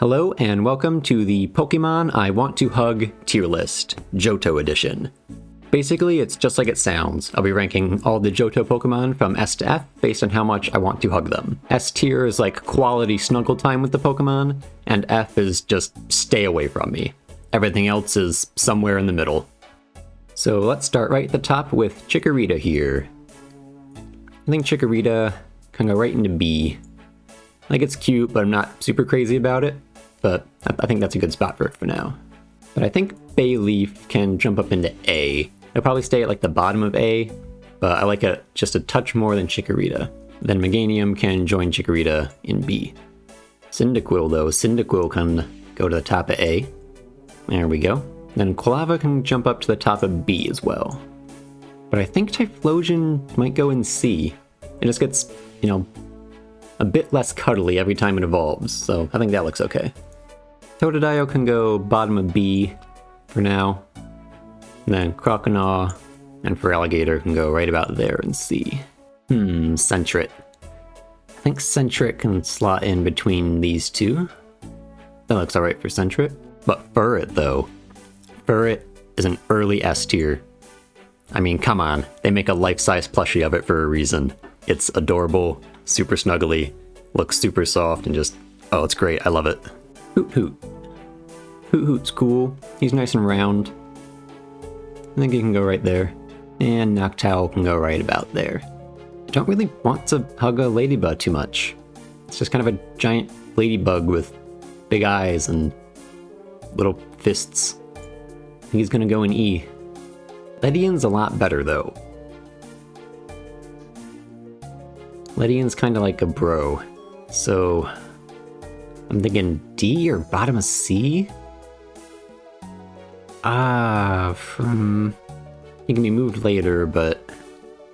Hello and welcome to the Pokemon I Want to Hug tier list, Johto edition. Basically, it's just like it sounds. I'll be ranking all the Johto Pokemon from S to F based on how much I want to hug them. S tier is like quality snuggle time with the Pokemon, and F is just stay away from me. Everything else is somewhere in the middle. So let's start right at the top with Chikorita here. I think Chikorita can go right into B. Like, it's cute, but I'm not super crazy about it. But I think that's a good spot for it for now. But I think Bayleaf can jump up into A. It'll probably stay at like the bottom of A, but I like it just a touch more than Chikorita. Then Meganium can join Chikorita in B. Cyndaquil though, Cyndaquil can go to the top of A. There we go. Then Quilava can jump up to the top of B as well. But I think Typhlosion might go in C. It just gets, a bit less cuddly every time it evolves, so I think that looks okay. Totodile can go bottom of B for now. And then Croconaw and Feraligatr can go right about there in C. Sentret. I think Sentret can slot in between these two. That looks alright for Sentret. But Furret though. Furret is an early S tier. I mean, come on. They make a life-size plushie of it for a reason. It's adorable, super snuggly, looks super soft, and just, oh, it's great. I love it. Hoot Hoot. Hoot Hoot's cool. He's nice and round. I think he can go right there. And Noctowl can go right about there. I don't really want to hug a ladybug too much. It's just kind of a giant ladybug with big eyes and little fists. I think he's gonna go in E. Ledian's a lot better though. Ledian's kind of like a bro. So I'm thinking D or bottom of C? He can be moved later, but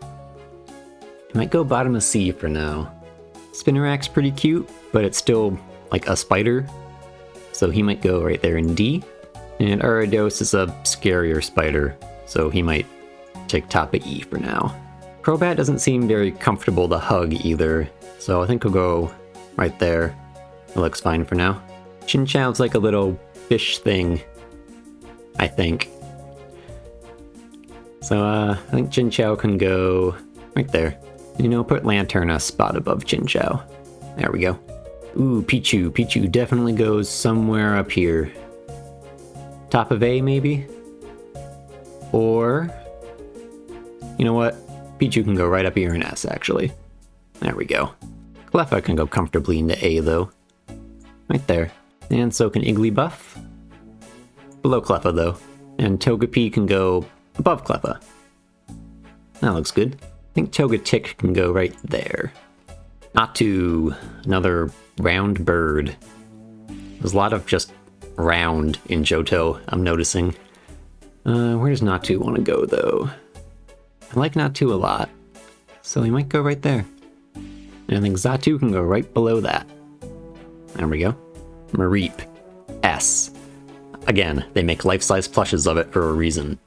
I might go bottom of C for now. Spinarak's pretty cute, but it's still like a spider, so he might go right there in D. And Ariados is a scarier spider, so he might take top of E for now. Crobat doesn't seem very comfortable to hug either, so I think he'll go right there. It looks fine for now. Chinchou's like a little fish thing, I think. So I think Chinchou can go right there. Put Lantern a spot above Chinchou. There we go. Ooh, Pichu. Pichu definitely goes somewhere up here. Top of A, maybe? Or, you know what? Pichu can go right up here in S, actually. There we go. Cleffa can go comfortably into A, though. Right there. And so can Igglybuff. Below Cleffa, though. And Togepi can go above Cleffa. That looks good. I think Togetic can go right there. Natu, another round bird. There's a lot of just round in Johto, I'm noticing. Where does Natu want to go, though? I like Natu a lot, so he might go right there. And I think Xatu can go right below that. There we go. Mareep. S. Again, they make life-size plushes of it for a reason.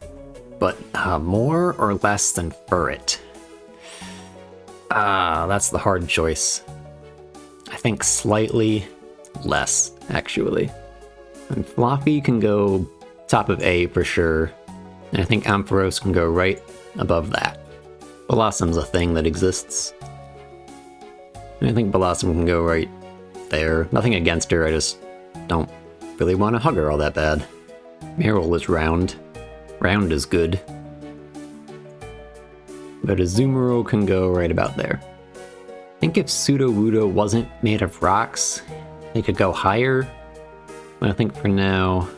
But more or less than Furret? That's the hard choice. I think slightly less, actually. And Floppy can go top of A for sure. And I think Ampharos can go right above that. Blossom's a thing that exists. And I think Blossom can go right there. Nothing against her, I just don't really want to hug her all that bad. Meryl is round. Round is good. But Azumarill can go right about there. I think if Sudowoodo wasn't made of rocks, they could go higher. But I think for now,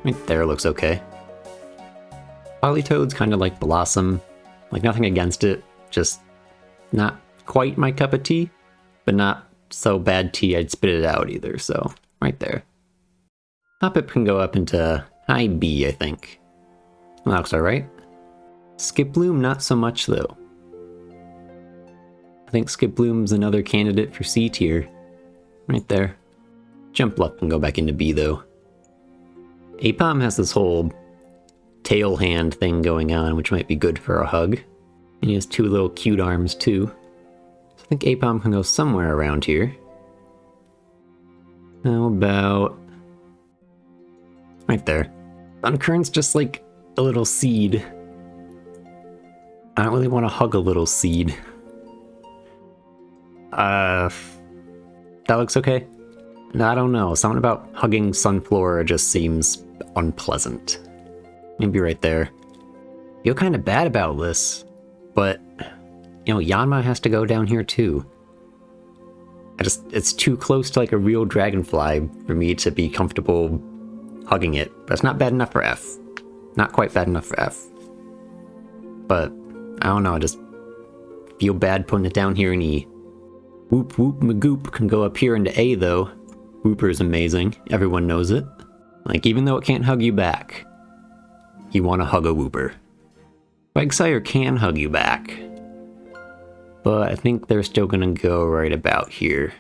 right there looks okay. Politoad's kind of like Blossom. Like, nothing against it, just not quite my cup of tea, but not so bad tea I'd spit it out either, so right there. Hoppip can go up into high B, I think. That looks alright. Skiploom, not so much though. I think Skiploom's another candidate for C tier. Right there. Jumpluff can go back into B though. Apom has this whole tail hand thing going on, which might be good for a hug. And he has two little cute arms too. So I think Apom can go somewhere around here. How about... right there. Suncurrent's just like a little seed. I don't really want to hug a little seed. That looks okay. I don't know, something about hugging Sunflora just seems unpleasant. Maybe right there. Feel kind of bad about this, but, you know, Yanma has to go down here too. It's too close to like a real dragonfly for me to be comfortable hugging it. But it's not bad enough for F. Not quite bad enough for F. But, I don't know, I just feel bad putting it down here in E. Whoop Whoop Magoop can go up here into A though. Whooper's amazing, everyone knows it. Like, even though it can't hug you back, you want to hug a Whooper. Quagsire can hug you back, but I think they're still gonna go right about here.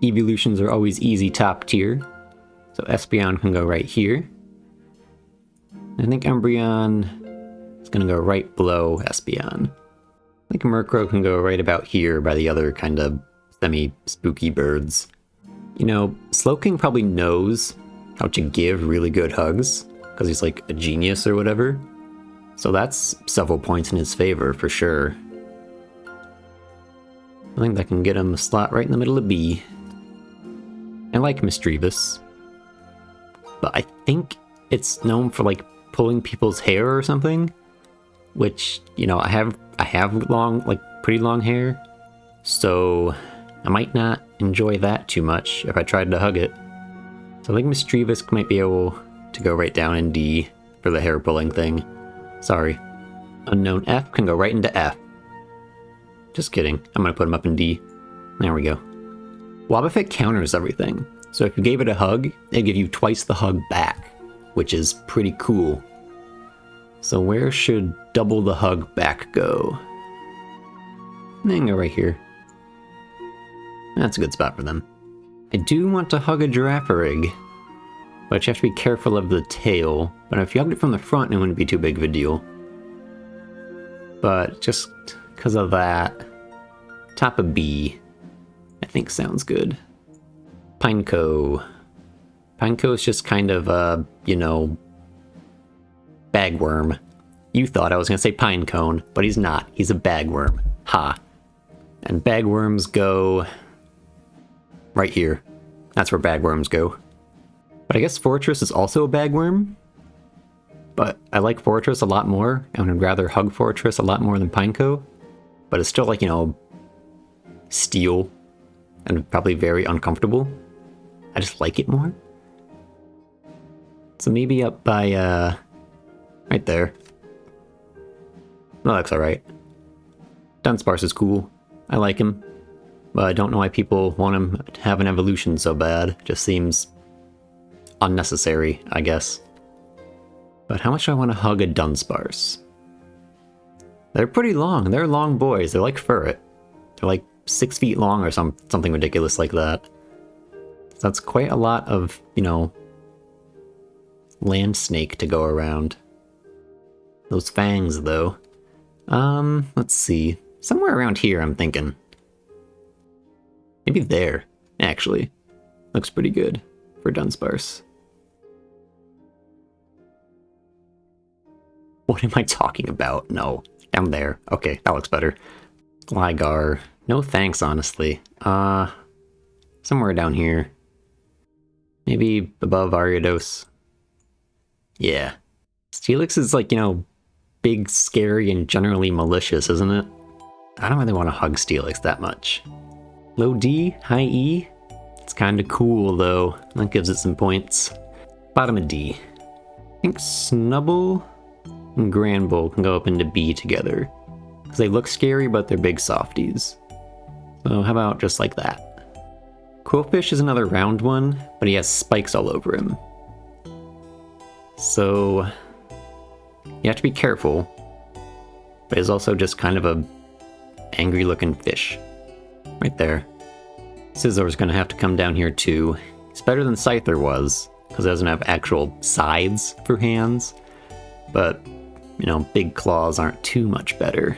Evolutions are always easy top tier, so Espeon can go right here. I think Umbreon is gonna go right below Espeon. I think Murkrow can go right about here by the other kind of semi-spooky birds. You know, Slowking probably knows how to give really good hugs, because he's like a genius or whatever. So that's several points in his favor, for sure. I think that can get him a slot right in the middle of B. I like Misdreavus, but I think it's known for like pulling people's hair or something, which, you know, I have long, like pretty long hair, so I might not enjoy that too much if I tried to hug it. So I think Misdreavus might be able to go right down in D for the hair pulling thing. Sorry. Unknown F can go right into F. Just kidding, I'm gonna put him up in D. There we go. Wobbuffet counters everything, so if you gave it a hug, it'd give you twice the hug back, which is pretty cool. So where should double the hug back go? Then go right here. That's a good spot for them. I do want to hug a Girafarig, but you have to be careful of the tail. But if you hugged it from the front, it wouldn't be too big of a deal. But just because of that, top of B, I think sounds good. Pinecone. Pinecone is just kind of a, you know, bagworm. You thought I was going to say Pinecone, but he's not. He's a bagworm. Ha. And bagworms go right here. That's where bagworms go. But I guess Fortress is also a bagworm. But I like Fortress a lot more, and would rather hug Fortress a lot more than Pinecone. But it's still like, you know, steel, and probably very uncomfortable. I just like it more. So maybe up by, right there. No, that's alright. Dunsparce is cool. I like him. But I don't know why people want him to have an evolution so bad. It just seems unnecessary, I guess. But how much do I want to hug a Dunsparce? They're pretty long. They're long boys. They're like Furret. They're like 6 feet long or something ridiculous like that. So that's quite a lot of, you know, land snake to go around. Those fangs, though. Let's see. Somewhere around here, I'm thinking. Maybe there, actually. Looks pretty good for Dunsparce. What am I talking about? No. Down there. Okay, that looks better. Gligar. No thanks, honestly. Somewhere down here. Maybe above Ariados. Yeah. Steelix is like, you know, big, scary, and generally malicious, isn't it? I don't really want to hug Steelix that much. Low D, high E? It's kinda cool, though. That gives it some points. Bottom of D. I think Snubbull and Granbull can go up into B together. Because they look scary, but they're big softies. So how about just like that? Crowfish is another round one, but he has spikes all over him. So you have to be careful, but he's also just kind of a angry looking fish. Right there. Scissor's gonna have to come down here too. It's better than Scyther was, because it doesn't have actual sides for hands. But, you know, big claws aren't too much better.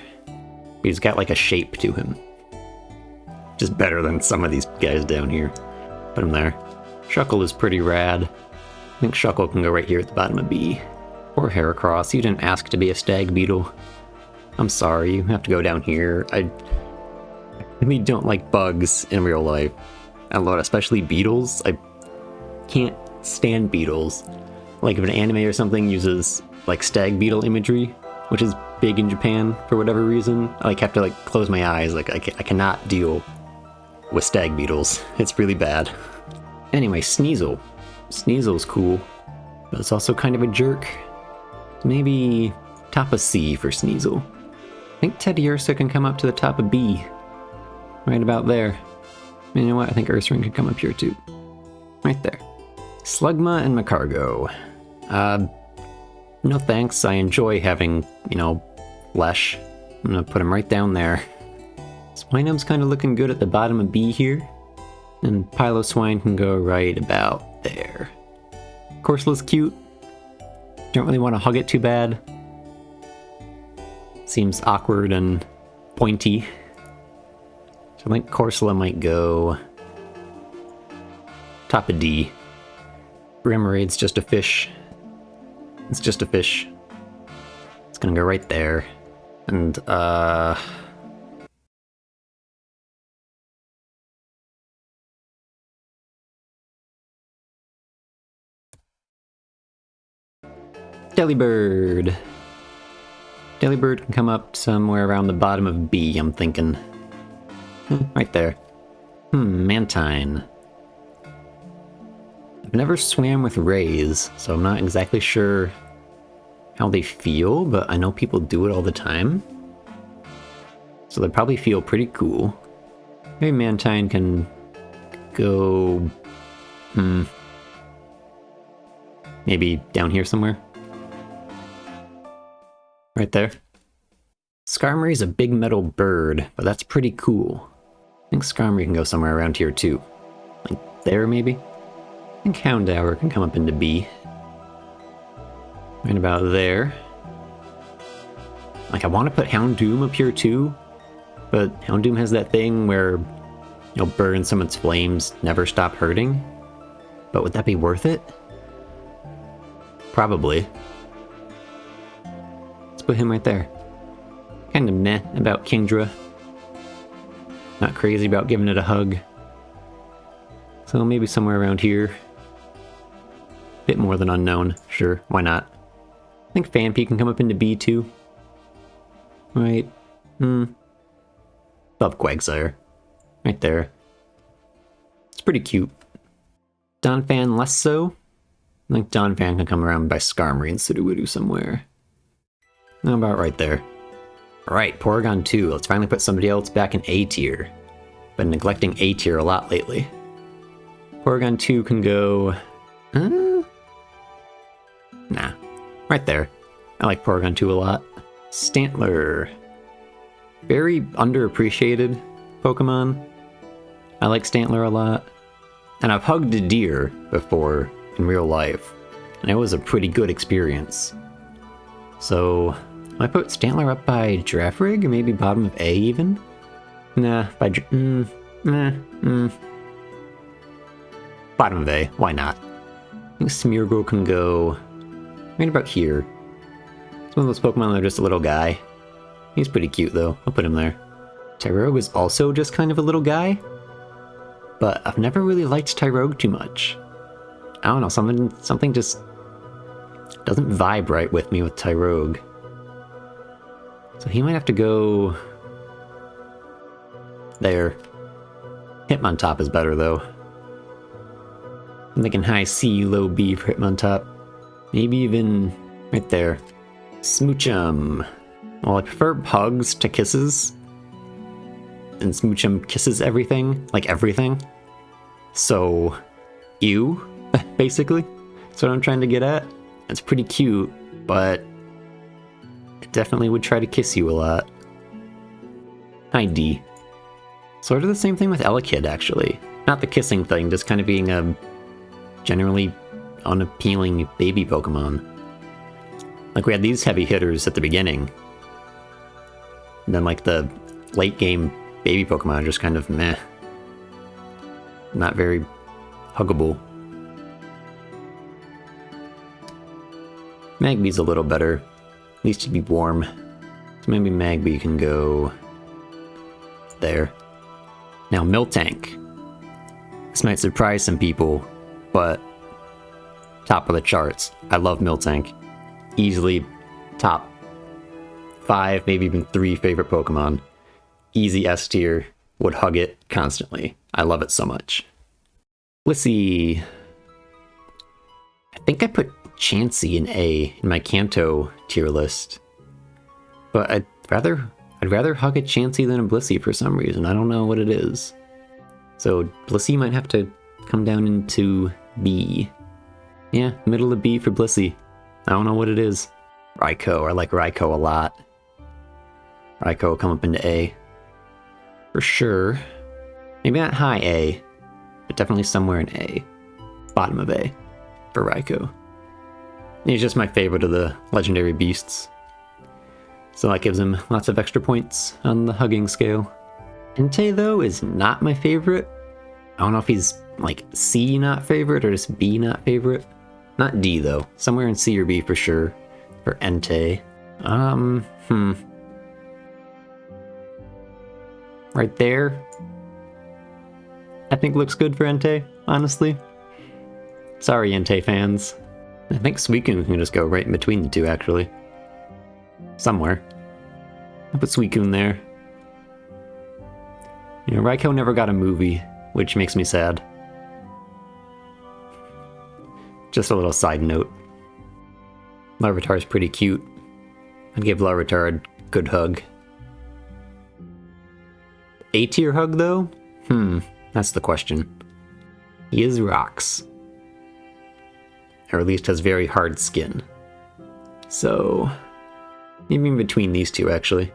He's got like a shape to him. Just better than some of these guys down here. Put him there. Shuckle is pretty rad. I think Shuckle can go right here at the bottom of B. Poor Heracross, you didn't ask to be a stag beetle. I'm sorry, you have to go down here. I really don't like bugs in real life. A lot, especially beetles. I can't stand beetles. Like if an anime or something uses like stag beetle imagery, which is big in Japan for whatever reason, I like have to like close my eyes. Like I cannot deal with stag beetles. It's really bad. Anyway, Sneasel. Sneasel's cool, but it's also kind of a jerk. Maybe top of C for Sneasel. I think Teddiursa can come up to the top of B. Right about there. You know what? I think Ursaring could come up here too. Right there. Slugma and Macargo. No thanks. I enjoy having, you know, flesh. I'm gonna put him right down there. Swinub's kind of looking good at the bottom of B here. And Piloswine can go right about there. Corsola's cute. Don't really want to hug it too bad. Seems awkward and pointy. So I think Corsola might go top of D. Remoraid's just a fish. It's just a fish. It's gonna go right there. And, Delibird. Delibird can come up somewhere around the bottom of B, I'm thinking. Right there. Mantine. I've never swam with rays, so I'm not exactly sure how they feel, but I know people do it all the time. So they probably feel pretty cool. Maybe Mantine can go... maybe down here somewhere? Right there. Skarmory's a big metal bird, but that's pretty cool. I think Skarmory can go somewhere around here too. Like there, maybe? I think Houndour can come up into B. Right about there. Like, I want to put Houndoom up here too, but Houndoom has that thing where you'll burn someone's flames, never stop hurting. But would that be worth it? Probably. Let's put him right there. Kind of meh about Kingdra. Not crazy about giving it a hug. So maybe somewhere around here. Bit more than unknown. Sure, why not? I think Phanpy can come up into B too. Right. Above Quagsire. Right there. It's pretty cute. Donphan less so. I think Donphan can come around by Skarmory and Sudowoodo somewhere. How about right there? Alright, Porygon 2. Let's finally put somebody else back in A tier. Been neglecting A tier a lot lately. Porygon 2 can go... Nah. Right there. I like Porygon 2 a lot. Stantler. Very underappreciated Pokemon. I like Stantler a lot. And I've hugged a deer before in real life. And it was a pretty good experience. So... I put Stantler up by Giraffrig, or maybe bottom of A even? Nah, by bottom of A, why not? I think Smeargle can go right about here. It's one of those Pokemon that are just a little guy. He's pretty cute though, I'll put him there. Tyrogue is also just kind of a little guy, but I've never really liked Tyrogue too much. I don't know, something just doesn't vibe right with me with Tyrogue. So he might have to go there. Hitmontop is better though. I'm thinking high C, low B for Hitmontop. Maybe even right there. Smoochum. Well, I prefer hugs to kisses. And Smoochum kisses everything, like everything. So, ew, basically. That's what I'm trying to get at. It's pretty cute, but it definitely would try to kiss you a lot. High D. Sort of the same thing with Elekid, actually. Not the kissing thing, just kind of being a generally unappealing baby Pokemon. Like, we had these heavy hitters at the beginning. And then, like, the late game baby Pokemon are just kind of meh. Not very huggable. Magby's a little better. At least to be warm. So maybe Magby can go there. Now Miltank. This might surprise some people, but top of the charts. I love Miltank. Easily top 5, maybe even 3 favorite Pokemon. Easy S tier. Would hug it constantly. I love it so much. Blissey. I think I put Chansey in A in my Kanto tier list. But I'd rather hug a Chansey than a Blissey for some reason. I don't know what it is. So Blissey might have to come down into B. Yeah, middle of B for Blissey. I don't know what it is. Raikou. I like Raikou a lot. Raikou will come up into A. For sure. Maybe not high A, but definitely somewhere in A. Bottom of A for Raikou. He's just my favorite of the legendary beasts. So that gives him lots of extra points on the hugging scale. Entei, though, is not my favorite. I don't know if he's like C not favorite or just B not favorite. Not D, though. Somewhere in C or B for sure for Entei. Right there, I think looks good for Entei, honestly. Sorry, Entei fans. I think Suicune can just go right in between the two, actually. Somewhere. I'll put Suicune there. You know, Raikou never got a movie, which makes me sad. Just a little side note. Larvitar's pretty cute. I'd give Larvitar a good hug. A tier hug, though? That's the question. He is rocks. Or at least has very hard skin. So, maybe in between these two, actually.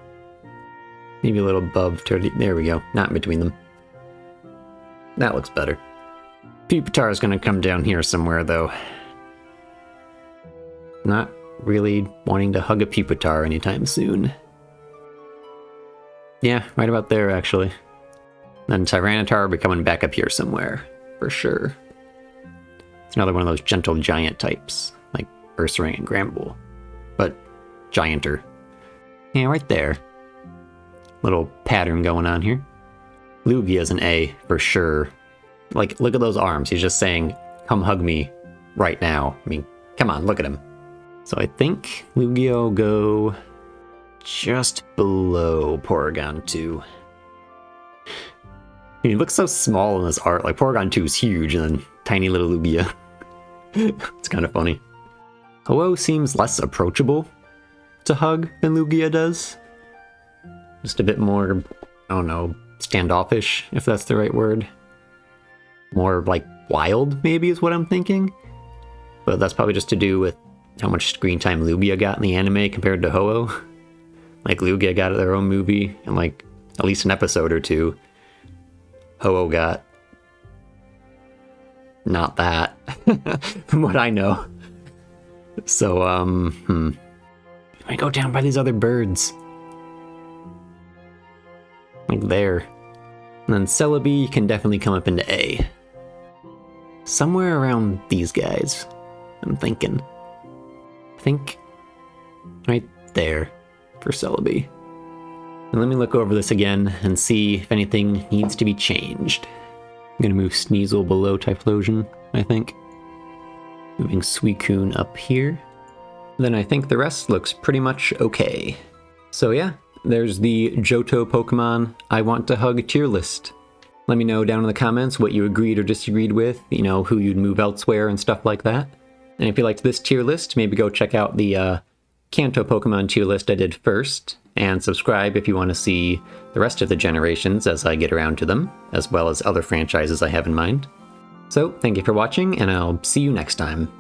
Maybe a little above, there we go. Not in between them. That looks better. Pupitar is going to come down here somewhere, though. Not really wanting to hug a Pupitar anytime soon. Yeah, right about there, actually. Then Tyranitar will be coming back up here somewhere, for sure. It's another one of those gentle giant types, like Ursaring and Granbull, but gianter. Yeah, right there. Little pattern going on here. Lugia's an A, for sure. Like, look at those arms. He's just saying, come hug me right now. I mean, come on, look at him. So I think Lugia will go just below Porygon 2. He looks so small in this art. Like, Porygon 2 is huge, and then tiny little Lugia. It's kind of funny. Ho-Oh seems less approachable to hug than Lugia does. Just a bit more, I don't know, standoffish, if that's the right word. More, like, wild, maybe, is what I'm thinking. But that's probably just to do with how much screen time Lugia got in the anime compared to Ho-Oh. Like, Lugia got their own movie, and, like, at least an episode or two. Ho-Oh got not that, from what I know. So, I go down by these other birds. Like there. And then Celebi can definitely come up into A. Somewhere around these guys, I'm thinking. I think right there for Celebi. And let me look over this again and see if anything needs to be changed. I'm gonna move Sneasel below Typhlosion, I think. Moving Suicune up here. Then I think the rest looks pretty much okay. So yeah, there's the Johto Pokemon I want to hug tier list. Let me know down in the comments what you agreed or disagreed with, you know, who you'd move elsewhere and stuff like that. And if you liked this tier list, maybe go check out the Kanto Pokemon tier list I did first, and subscribe if you want to see the rest of the generations as I get around to them, as well as other franchises I have in mind. So, thank you for watching, and I'll see you next time.